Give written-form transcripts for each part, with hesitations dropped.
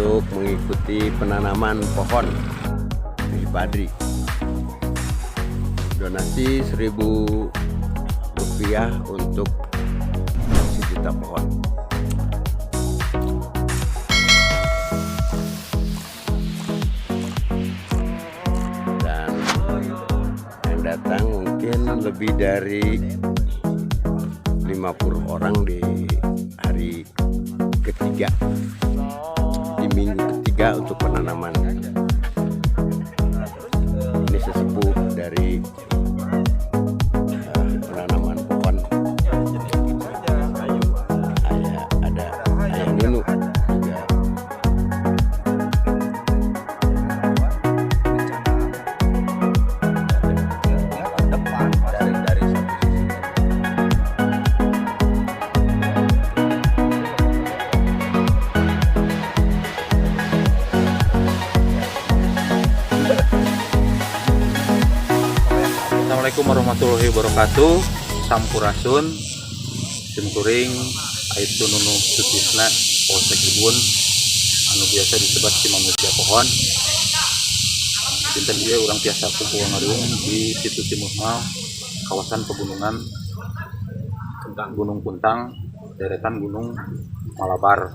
untuk mengikuti penanaman pohon di Padri. Donasi Rp1.000 untuk 1 juta pohon. Dan yang datang mungkin lebih dari 50 orang di hari ketiga, di minggu ketiga untuk penanaman. Ini sesepuh dari penanaman pohon. Ada ayah Nunu juga. Dari satu sisi. Assalamualaikum warahmatullahi wabarakatuh. Sampurasun, simkuring Aibtu Nunu Sutisna Polsek Ibun, anu biasa disebut si manusia pohon. Dinten dia orang biasa kumpul ngareung di situ Cimusmal, kawasan pegunungan Gunung Puntang, deretan Gunung Malabar,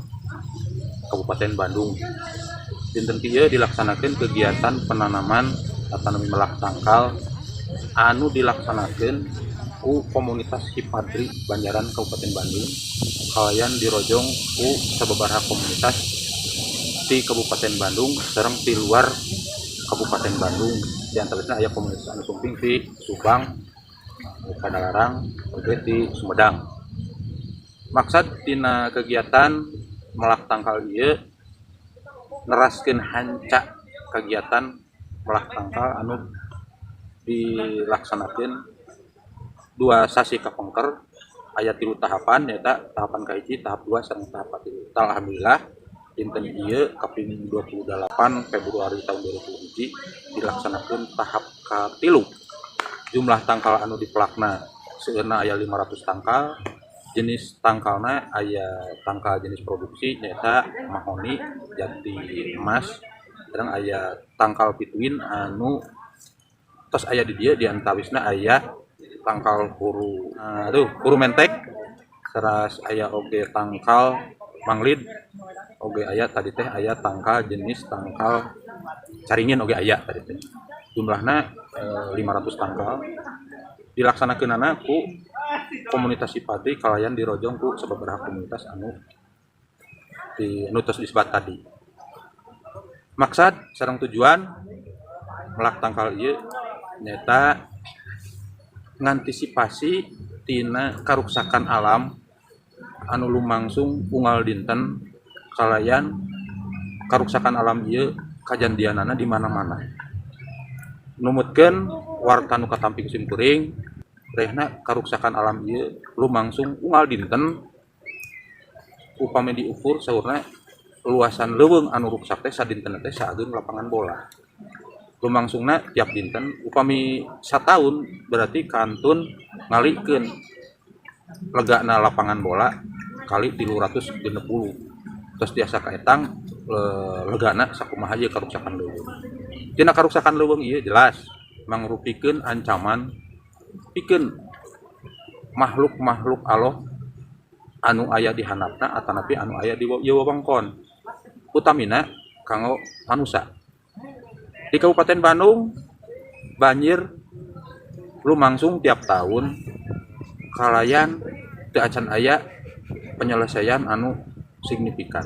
Kabupaten Bandung. Dinten dia dilaksanakan kegiatan penanaman tanami melak tangkal anu dilaksanakan ku komunitas Cipadri Banjaran Kabupaten Bandung, kalian dirojong ku sababaraha komunitas di Kabupaten Bandung sareng di luar Kabupaten Bandung. Di antaranya aya komunitas anu sumping di Subang, Padalarang, oge di Sumedang. Maksud tina kegiatan melak tangkal ieu neraskeun hanca kegiatan melak tangkal anu dilaksanakan 2 sasi kapengker, aya 3 tahapan, yaitu tahapan kahiji, tahap 2 sareng tahap 3. Alhamdulillah dinten ieu kaping 28 Februari tahun 2021 dilaksanakan tahap ka-3. Jumlah tangkal anu dipelakna seueurna aya 500 tangkal. Jenis tangkalna aya tangkal jenis produksi nyaeta mahoni, jati emas, sareng aya tangkal pituin anu tos aya di dia diantawisna aya tangkal huru mentek, teras aya oge tangkal manglid, oge aya tadi teh aya tangkal jenis tangkal caringin oge aya tadi teh. Jumlahna 500 tangkal dilaksanakeunana ku komunitas Cipadri kalayan dirojong ku sababaraha komunitas anu tos disebut tadi. Maksud sareng tujuan melak tangkal ieu nyata ngantisipasi tina karuksakan alam anu lumangsung unggal dinten kalayan karuksakan alam ieu kajandianana di mana-mana. Numutkeun warta nu katamping simkuring rehna karuksakan alam ieu lumangsung unggal dinten upami diukur saurna luasan leuweung anu ruksak teh sadinten teh saageung lapangan bola. Lumangsungna tiap dinten upami sataun berarti kantun ngalikeun legana lapangan bola kali 360 terus tiasa kaetang legana sakumaha ieu karuksakan leuweung. Tina karuksakan leuweung ieu jelas mangrupikeun ancaman pikeun makhluk-makhluk Allah anu aya di handapna atanapi anu aya di wewengkon, utamina kanggo manusia. Di Kabupaten Bandung banjir lumangsung tiap tahun kalayan teu acan aya penyelesaian anu signifikan.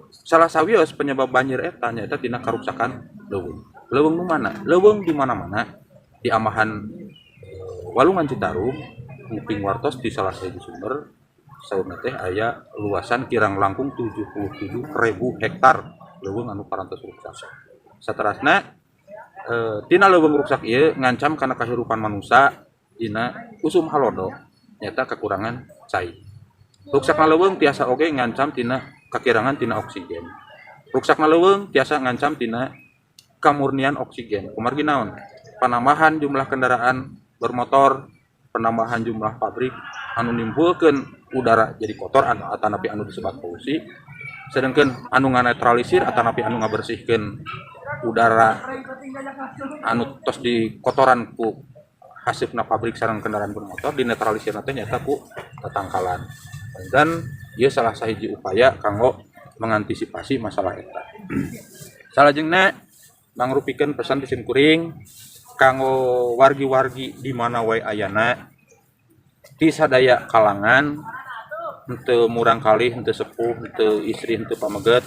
Salah sawios penyebab banjir eta nyaeta tina karuksakan leuweung. Leuweung nu mana? Leuweung di mana-mana. Di amahan Walungan Citarum, nguping wartos di salah satu sumber saurna teh aya luasan kirang langkung 77.000 hektar leuweung anu parantos ruksak. Saterasna tina leuweung ruksak ieu ngancam kana kahirupan manusia dina usum halodo nyata kekurangan cai. Ruksakna leuweung tiasa oge ngancam tina kakirangan tina oksigen. Ruksakna leuweung tiasa ngancam tina kamurnian oksigen. Kumargi naon? Penambahan jumlah kendaraan bermotor, penambahan jumlah pabrik anu nimbulkeun udara jadi kotor atanapi anu disebut polusi. sedangkan anu nganetralisir atau napi anu ngabersihkeun udara anu tos di kotoran ku hasipna pabrik sareng kendaraan bermotor dinetralisir teh nyata ku tetangkalan. Dan ieu salah sahiji upaya kanggo mengantisipasi masalah eta. Salajengna mangrupikeun pesan di simkuring kanggo wargi-wargi di mana wae ayana ti sadaya kalangan henteu murang kalih, henteu sepuh, henteu istri, henteu pameget,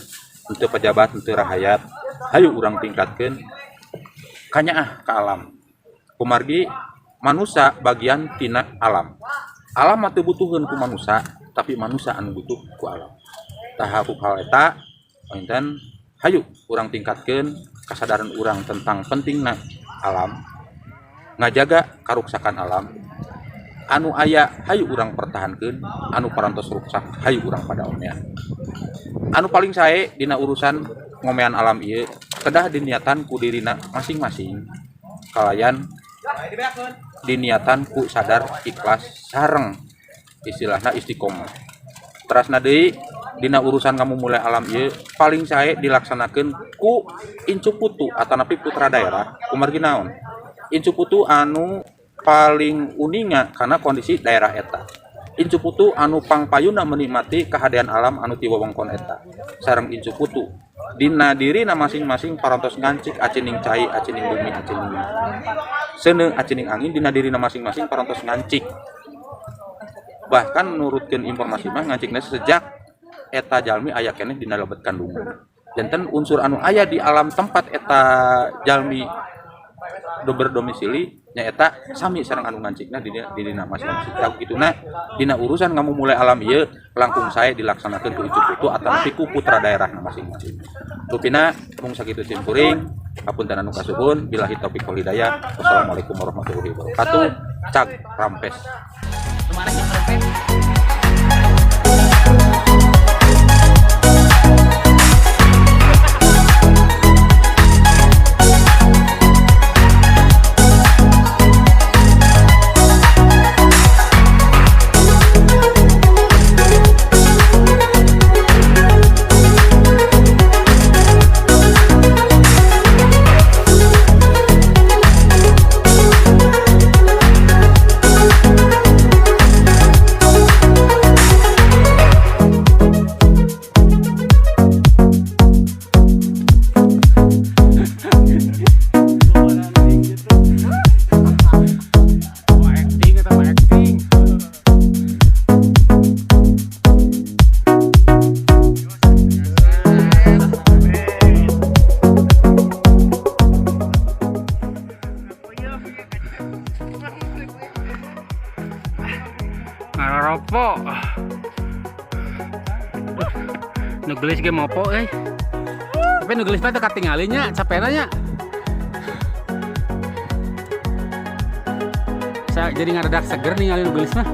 henteu pejabat, henteu rahayat. Hayu urang tingkatkeun kanyaah ka alam. Kumargi manusia bagian tina alam. Alam mah teu butuheun ku manusia, tapi manusia anu butuh ku alam. Tah hal eta painten hayu urang tingkatkeun kasadaran urang tentang pentingna alam, ngajaga karuksakan alam. Anu aya hayu urang pertahankeun, anu parantos ruksak hayu urang padaonean. Anu paling sae dina urusan ngomean alam ieu kedah diniatan ku dirina masing-masing. Kalayan diniatan ku sadar ikhlas sareng istilahna istiqomah. Terasna deui dina urusan kamu mulai alam ieu paling sae dilaksanakeun ku incu putu atanapi putra daerah kumargi naon. Incu putu anu paling uninga karena kondisi daerah eta. Incu putu anu pangpayuna menikmati kehadiran alam anu ti wewengkon eta. Sareng incu putu dina dirina masing-masing parantos ngancik acining cai, acining bumi, acining seuneu, acining angin dina dirina masing-masing parantos ngancik. Bahkan nurutkeun informasi mah ngancikna sejak eta jalmi aya keneh dina lebet kandungan. Janten unsur anu aya di alam tempat eta jalmi berdomisili nyaeta sami sareng anu ngancikna dina masing-masing. Tah kituna dina urusan kamu mulai alam ieu langkung sae dilaksanakeun ku incu putu ataupun ku putra daerahna masing-masing. Rupina mung sakitu simkuring, hapunten anu kasuhun, billahi taufik wal hidayah. Wassalamualaikum warahmatullahi wabarakatuh. Cak Rampes. Ngaropo. Nugelis ge mopo euy. Tapi nugelis teh katingali nya, capena nya. Saya jadi ngadadak seger ningali nugelis mah.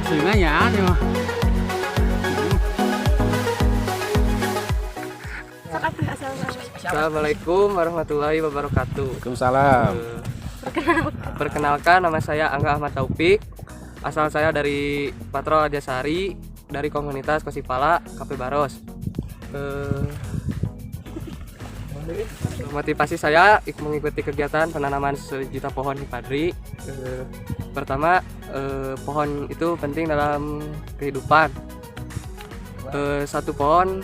Aslinya ya mah. Assalamualaikum warahmatullahi wabarakatuh. Waalaikumsalam. Perkenalkan, nama saya Angga Ahmad Taufik. Asal saya dari Patrol Rajasari, dari komunitas Kosipala KP Baros. Motivasi saya mengikuti kegiatan penanaman 1 juta pohon di Padri. Pertama, pohon itu penting dalam kehidupan. 1 pohon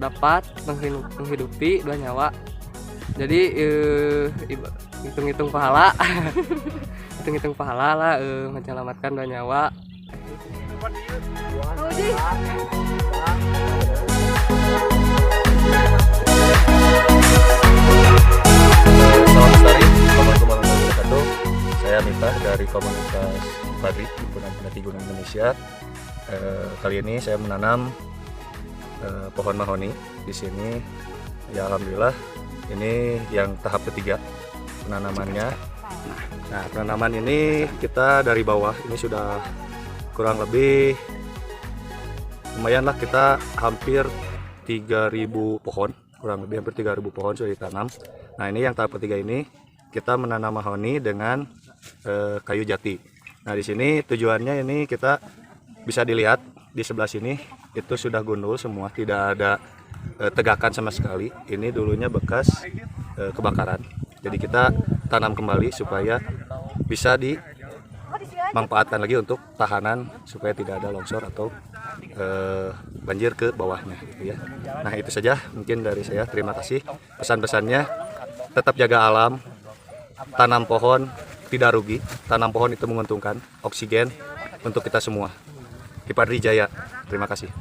dapat menghidupi 2 nyawa. Jadi hitung-hitung pahala hitung-hitung pahala lah, menyelamatkan 2 nyawa. Assalamualaikum warahmatullahi wabarakatuh. Saya Miftah dari komunitas Padri Himpunan Peneliti Gunung Indonesia. Kali ini saya menanam pohon mahoni di sini. Ya alhamdulillah ini yang tahap ketiga penanamannya. Nah, penanaman ini kita dari bawah ini sudah kurang lebih lumayan lah, kita hampir 3.000 pohon, kurang lebih hampir 3.000 pohon sudah ditanam. Nah, ini yang tahap ketiga ini kita menanam mahoni dengan kayu jati. Nah, di sini tujuannya ini kita bisa dilihat di sebelah sini itu sudah gundul semua, tidak ada tegakan sama sekali. Ini dulunya bekas kebakaran. Jadi kita tanam kembali supaya bisa dimanfaatkan lagi untuk tahanan supaya tidak ada longsor atau banjir ke bawahnya gitu ya. Nah itu saja mungkin dari saya, terima kasih. Pesan-pesannya tetap jaga alam, tanam pohon tidak rugi, tanam pohon itu menguntungkan, oksigen untuk kita semua. Hipadri Jaya, terima kasih.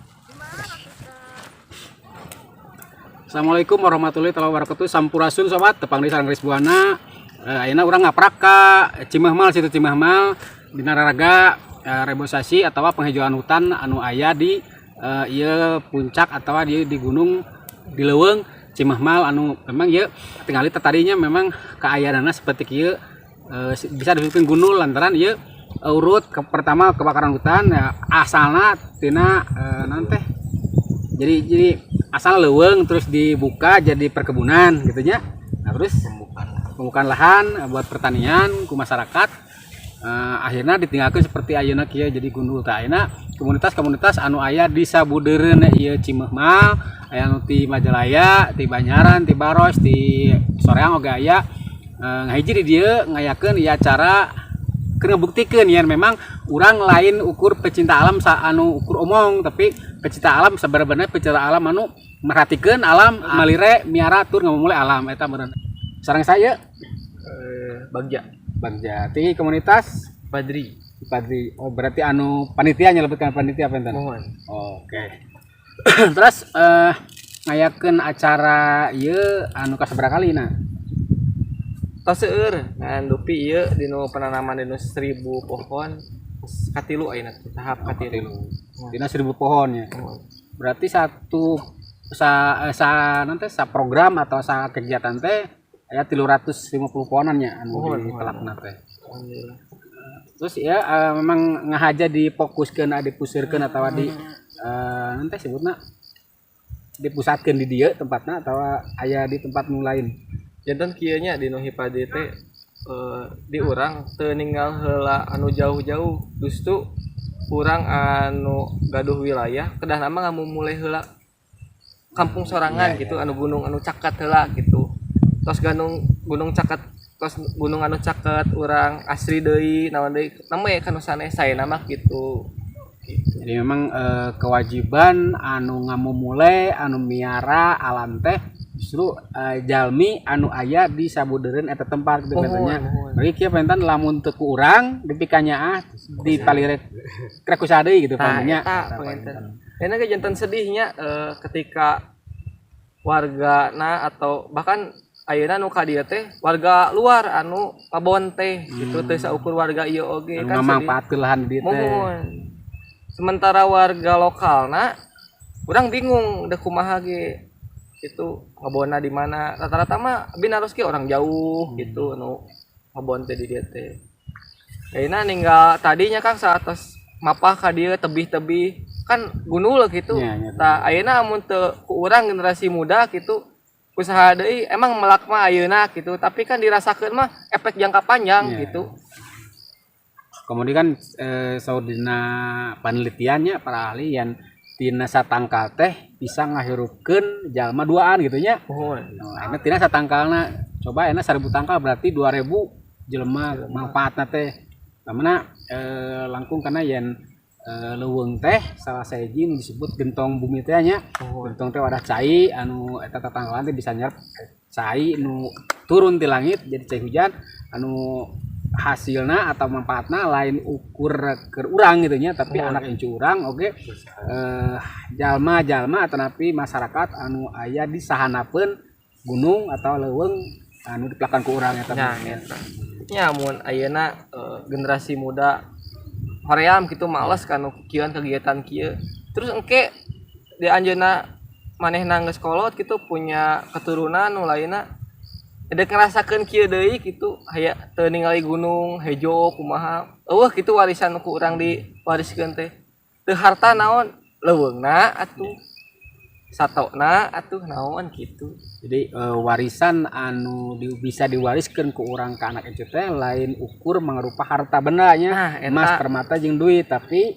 Assalamualaikum warahmatullahi wabarakatuh. Sampurasun sobat tepang di sareng Risbuana. Ayeuna urang ngaprak ka Cimahmal, situ Cimahmal dina raraga rebosasi atau penghijauan hutan anu aya di ieu puncak atau di gunung di leuweung Cimahmal anu memang ieu tingali tadinya memang kaayaanna seperti kieu bisa disebutkeun gunul lantaran ieu urut pertama kebakaran hutan ya, asalna tina naon teh jadi asal leuweung terus dibuka jadi perkebunan gitu nya. Nah, terus pembukaan lahan buat pertanian ku masyarakat akhirnya ditinggalkan seperti ayeuna kieu jadi gundul. Tah ayeuna komunitas-komunitas anu aya di sabudeureun ieu Cimahmal, aya anu ti Majalaya, ti Banyaran, ti Baros, ti Soreang oge aya. Ngahiji di dieu ngayakeun ieu acara keur ngebuktikeun yen memang urang lain ukur pecinta alam anu ukur omong, tapi pecinta alam sebenarnya pecinta alam anu merhatikeun alam, malire miara tur ngamumule alam eta meureun. Sareng saya Bagja ti komunitas Padri. Oh berarti anu panitia nyelebutkan panitia apa enten? Oke. Terus ngayakeun acara ieu anu kasabaraha kalina? Tos seueur ngan dupi ieu dinu penanaman dinu 1000 pohon katilu ayeuna tahap katilu. Dina 1000 pohon ya. Berarti satu nanti sa program atau sa kegiatan teh aya 350 pohonan nya anu ditelakeun teh. Alhamdulillah. Terus ya memang ngahaja difokuskeun dipusirkeun atau di nanti sebutna dipusatkeun di dieu tempatna atau aya di tempat nu lain. Janten kieu nya dinu Hipadi teh di urang teu ninggal heula anu jauh-jauh, justru urang anu gaduh wilayah kedah nama ngamumulai heula kampung sorangan gitu anu gunung anu caket heula gitu. Tos gunung caket, tos gunung anu caket urang asri deui naon deui name kanu sanes saya nama gitu. Jadi memang kewajiban anu ngamumule anu miara alam teh justru jalmi anu aya di sabudeureun eta tempat gitu katanya. Bagi kieu pentan lamun teu ku urang dipikanya dipalire krek usaha deui gitu pamanya. Eta pengen. Enak jantan sedihnya ketika wargana atau bahkan ayeuna nu ka dieu teh warga luar anu pabon teh gitu teh saukur warga ieu oge kan manfaatkeun lahan di dieu teh. Sementara warga lokalna urang bingung deh kumaha ge itu ngabona di mana rata-rata mah binaros ge orang jauh gitu anu ngabon teh di dieu teh. Ayeuna ninggal tadinya Kang saatos mapah ka dieu tebih-tebih kan gunul gitu. Tah ayeuna amun teu ku urang generasi muda gitu usaha deui emang melak mah ayeuna gitu, tapi kan dirasakeun mah efek jangka panjang gitu. Kemudian saur dina panelitiannya para ahli yang tina satangkal teh bisa ngahirupkeun jalma duaan gitu nya. Nah, tina satangkalna coba enak 1000 tangkal berarti 2000 jelema manfaatna teh. Namanya langkung karena yen leuweung teh salah saji nu disebut gentong bumi teh nya. Gentong teh wadah cai anu eta tatangkalan teh bisa nyerap cai nu turun ti langit jadi cai hujan anu hasilna atau manfaatna lain ukur ke urang gitu nya tapi anak incu urang oke jalma-jalma atau napi masyarakat anu aya di sahanapeun gunung atau leuweung anu dipelakan ku urang eta. Ya mun ayeuna generasi muda hoream gitu males kan kieuan kegiatan kieu. Terus engke di anjeunna manehna geus kolot gitu punya keturunan nu lainna edek ngerasakeun kieu deui gitu aya teu ningali gunung hejo kumaha. Eueuh kitu warisan ku urang diwariskeun teh. Teu harta naon leuweungna atuh satona atuh naon gitu. Jadi warisan anu bisa diwariskeun ku urang ka anak itu teh lain ukur mangrupa harta benda nya emas permata jeung duit tapi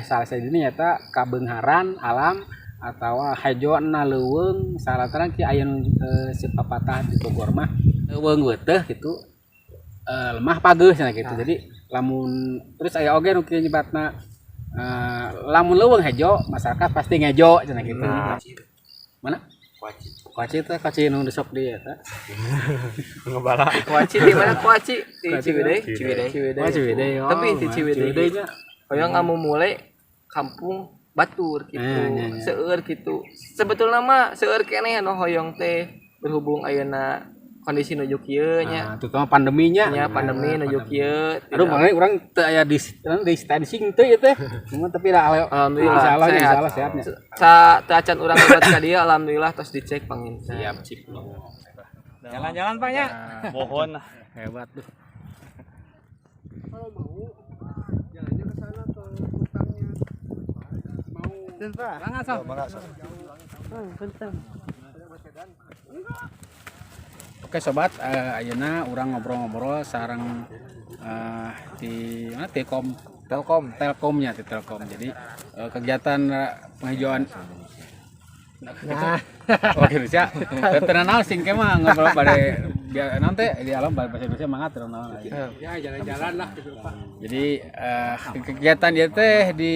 salah satu ini nyata kabeungharan alam atau hajo na leuweung salatana ki aya sipapatah di Bogor mah leuweung weuteuh gitu lemah pageus cenah gitu. Jadi lamun terus aya oge nu kieu nyebatna lamun leuweung hejo masyarakat pasti ngejo cenah gitu. Mana? Kuaci teh kuaci nu desok di eta. Ngebala. Kuaci di mana kuaci? Di Ciwidey. Oh, Ciwidey. Tapi di Ciwidey nya hoyong mulai kampung batur gitu. Nya. Seueur gitu. Sebetulnya mah seueur keneh anu hoyong teh berhubung ayeuna kondisi nuju kieu nya. terutama pandeminya. Nya pandemi nuju kieu. Aduh, makanya orang teu aya di distancing teh ieu teh. Cuma tapi da Alhamdulillah insyaallah sehatnya. Sa teu acan urang lewat ka dieu alhamdulillah tos dicek panginten. Siap, cip. Jalan-jalan Pak nya. Mohon Hebat tuh. Oke sobat, ayeuna urang ngobrol-ngobrol sareng di mana Telkomnya di Telkom. Jadi kegiatan penghijauan oh Indonesia tenang sing ke mah ngobrol bade biar nanti di alam bahasa Indonesia mangat terus ya jalan-jalan lah gitu Pak. Jadi kegiatan dia teh di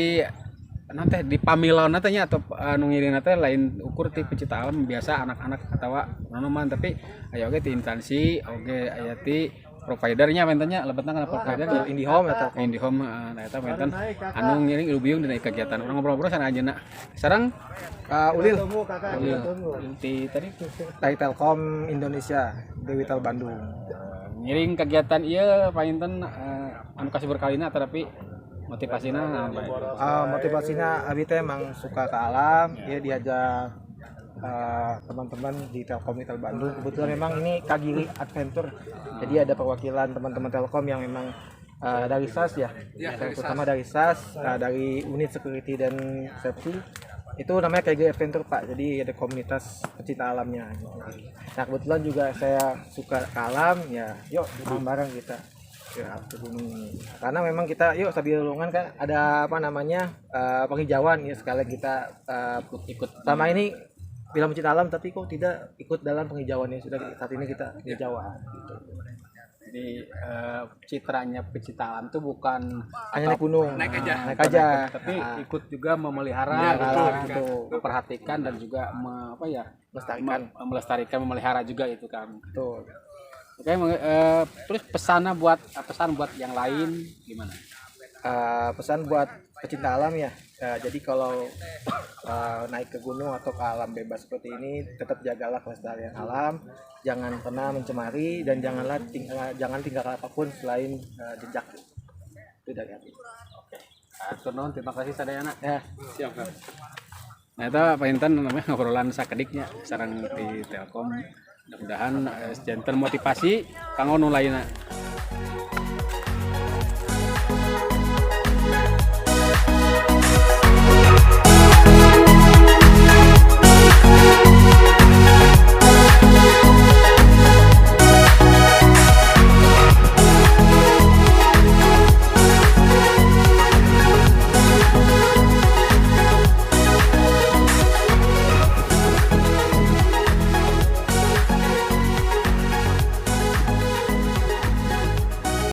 nanti di pamilon nya atau anu ngiring teh lain ukur ti pecinta alam biasa anak-anak atawa nanoman tapi aya oge ti instansi oge aya ti providernya mentenya lebetna kana provider IndiHome eta. IndiHome eta menten anu ngiring ilubiung dina kegiatan urang ngobrol-ngobrol sana ajeuna sareng Ulil ti tadi dari Telkom Indonesia Dewi Tel Bandung. ngiring kegiatan ieu painten anu kasih berkalina tapi motivasina Motivasinya abi teh emang suka ke alam, dia diajak teman-teman di Telkom Tel Bandung. Kebetulan memang ini Kagiri Adventure, jadi ada perwakilan teman-teman Telkom yang memang dari SAS ya, terutama dari SAS, dari unit security dan safety. Itu namanya Kagiri Adventure Pak, jadi ada komunitas pecinta alamnya. Nah kebetulan juga saya suka ke alam, ya yuk bareng kita ke gunung ini. Karena memang kita yuk sambil lulungan kan ada apa namanya penghijauan ya, sekali kita ikut sama ini film pecinta alam tapi kok tidak ikut dalam penghijauan ya, sudah saat ini kita penghijauan gitu. Jadi citranya pecinta alam itu bukan Hanya naik gunung, naik aja, tapi ikut juga memelihara, gitu. memperhatikan dan juga Melestarikan. melestarikan, memelihara juga itu kan. Betul. Oke, terus pesan buat yang lain gimana? Pesan buat pecinta alam ya, jadi kalau naik ke gunung atau ke alam bebas seperti ini tetap jagalah kelestarian alam, jangan pernah mencemari dan jangan tinggalkan apapun selain jejak. Itu dari hati. Atur nuhun, terima kasih sadayana. Ya. Siap kan. Nah itu Pak Intan namanya ngobrolan sakediknya sareng di Telkom. Mudah-mudahan janten motivasi kanggo nu lainna.